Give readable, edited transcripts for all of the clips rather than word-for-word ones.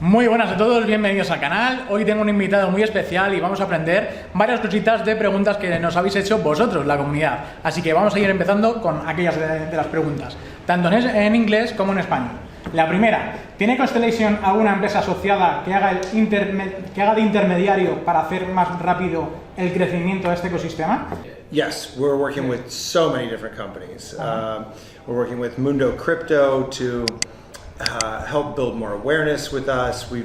Muy buenas a todos, bienvenidos al canal. Hoy tengo un invitado muy especial y vamos a aprender varias cositas de preguntas que nos habéis hecho vosotros, la comunidad. Así que vamos a ir empezando con aquellas de las preguntas, tanto en inglés como en español. La primera, ¿tiene Constellation alguna empresa asociada que haga de intermediario para hacer más rápido el crecimiento de este ecosistema? Yes, we're working with so many different companies. We're working with Mundo Crypto to help build more awareness with us. We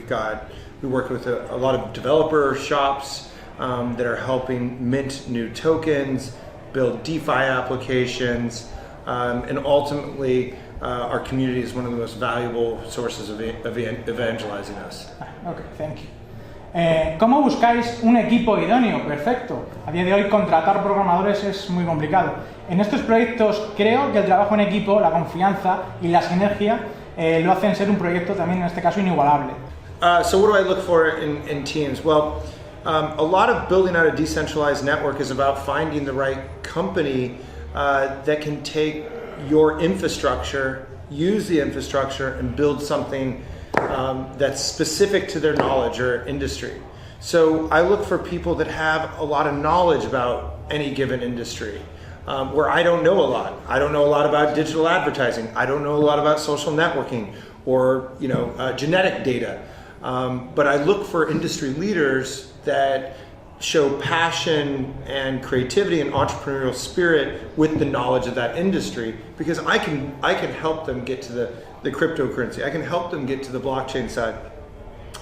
work with a lot of developer shops that are helping mint new tokens, build DeFi applications, and ultimately our community is one of the most valuable sources of evangelizing us. Okay, thank you. ¿Cómo buscáis un equipo idóneo? Perfecto. A día de hoy contratar programadores es muy complicado. En estos proyectos creo que el trabajo en equipo, la confianza y la sinergia lo hacen ser un proyecto también en este caso inigualable. So what do I look for in teams? Well, a lot of building out a decentralized network is about finding the right company that can take your infrastructure, use the infrastructure, and build something that's specific to their knowledge or industry. So I look for people that have a lot of knowledge about any given industry. Where I don't know a lot. I don't know a lot about digital advertising. I don't know a lot about social networking or genetic data. But I look for industry leaders that show passion and creativity and entrepreneurial spirit with the knowledge of that industry, because I can help them get to the cryptocurrency. I can help them get to the blockchain side.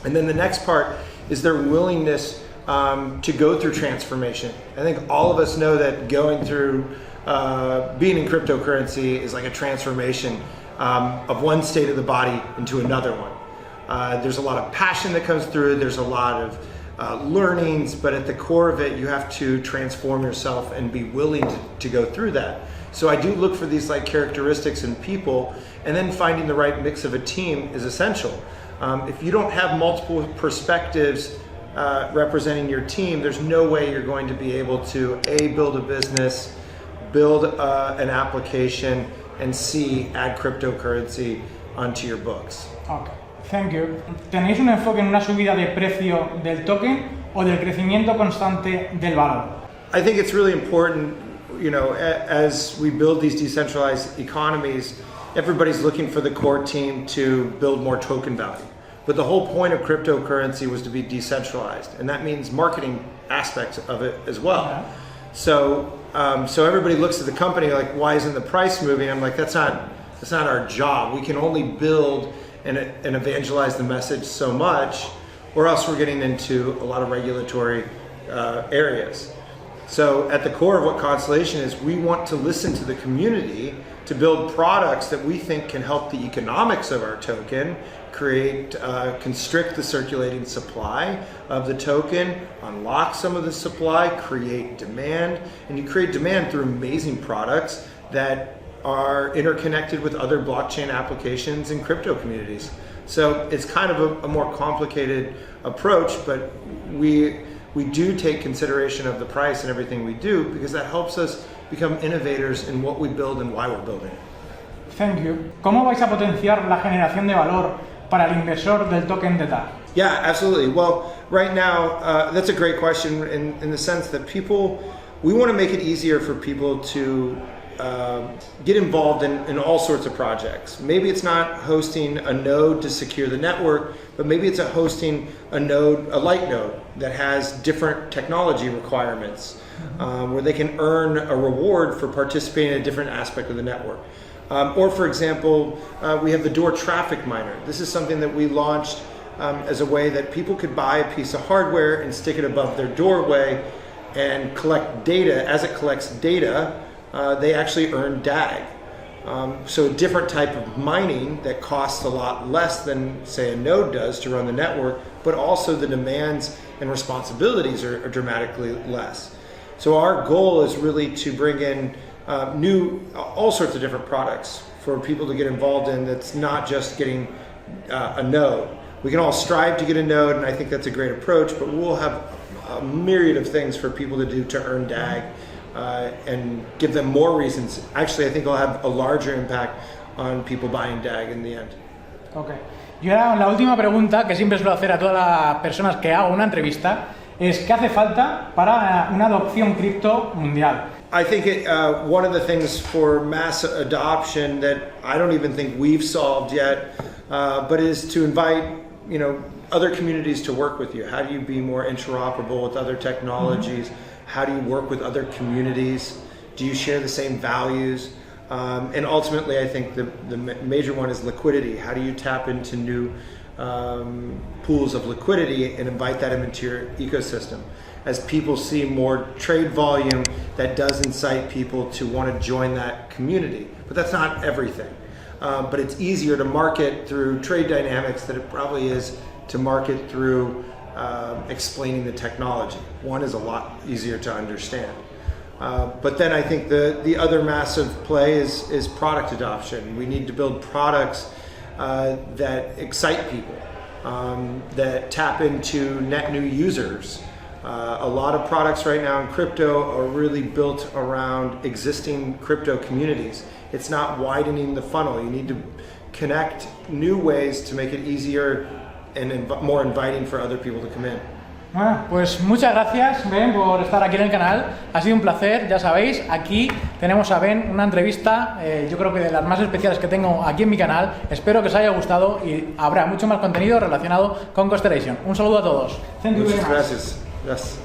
And then the next part is their willingness to go through transformation. I think all of us know that going through being in cryptocurrency is like a transformation of one state of the body into another one. There's a lot of passion that comes through, there's a lot of learnings, but at the core of it you have to transform yourself and be willing to go through that. So I do look for these like characteristics in people, and then finding the right mix of a team is essential. If you don't have multiple perspectives representing your team, there's no way you're going to be able to build a business, build an application, and add cryptocurrency onto your books. Okay, thank you. ¿Tenéis un enfoque en una subida de precio del token o del crecimiento constante del valor? I think it's really important, as we build these decentralized economies, everybody's looking for the core team to build more token value. But the whole point of cryptocurrency was to be decentralized, and that means marketing aspects of it as well. Yeah. So everybody looks at the company like, why isn't the price moving? I'm like, that's not our job. We can only build and evangelize the message so much, or else we're getting into a lot of regulatory areas. So at the core of what Constellation is, we want to listen to the community to build products that we think can help the economics of our token, constrict the circulating supply of the token, unlock some of the supply, create demand, and you create demand through amazing products that are interconnected with other blockchain applications and crypto communities. So it's kind of a more complicated approach, but we do take consideration of the price and everything we do, because that helps us become innovators in what we build and why we're building it. Thank you. ¿Cómo vais a potenciar la generación de valor para el inversor del token de DAG? Yeah, absolutely. Well, right now, that's a great question in the sense that we want to make it easier for people to get involved in all sorts of projects. Maybe it's not hosting a node to secure the network, but maybe it's hosting a light node that has different technology requirements, where they can earn a reward for participating in a different aspect of the network. Or for example, we have the door traffic miner. This is something that we launched as a way that people could buy a piece of hardware and stick it above their doorway and collect data. As it collects data, they actually earn DAG. So a different type of mining that costs a lot less than, say, a node does to run the network, but also the demands and responsibilities are dramatically less. So our goal is really to bring in all sorts of different products for people to get involved in, that's not just getting a node. We can all strive to get a node, and I think that's a great approach, but we'll have a myriad of things for people to do to earn DAG and give them more reasons. Actually, I think it'll have a larger impact on people buying DAG in the end. Okay. Y ahora la última pregunta que siempre suelo hacer a todas las personas que hago una entrevista es ¿qué hace falta para una adopción cripto mundial? I think one of the things for mass adoption that I don't even think we've solved yet, but is to invite, other communities to work with you. How do you be more interoperable with other technologies? How do you work with other communities? Do you share the same values? And ultimately, I think the major one is liquidity. How do you tap into new pools of liquidity and invite that into your ecosystem? As people see more trade volume, that does incite people to want to join that community. But that's not everything. But it's easier to market through trade dynamics than it probably is to market through explaining the technology. One is a lot easier to understand. But then I think the other massive play is product adoption. We need to build products that excite people, that tap into net new users. A lot of products right now in crypto are really built around existing crypto communities. It's not widening the funnel. You need to connect new ways to make it easier and more inviting for other people to come in. Bueno, pues muchas gracias, Ben, por estar aquí en el canal. Ha sido un placer, ya sabéis, aquí tenemos a Ben, una entrevista, yo creo que de las más especiales que tengo aquí en mi canal. Espero que os haya gustado y habrá mucho más contenido relacionado con Constellation. Un saludo a todos. Muchas gracias. Yes.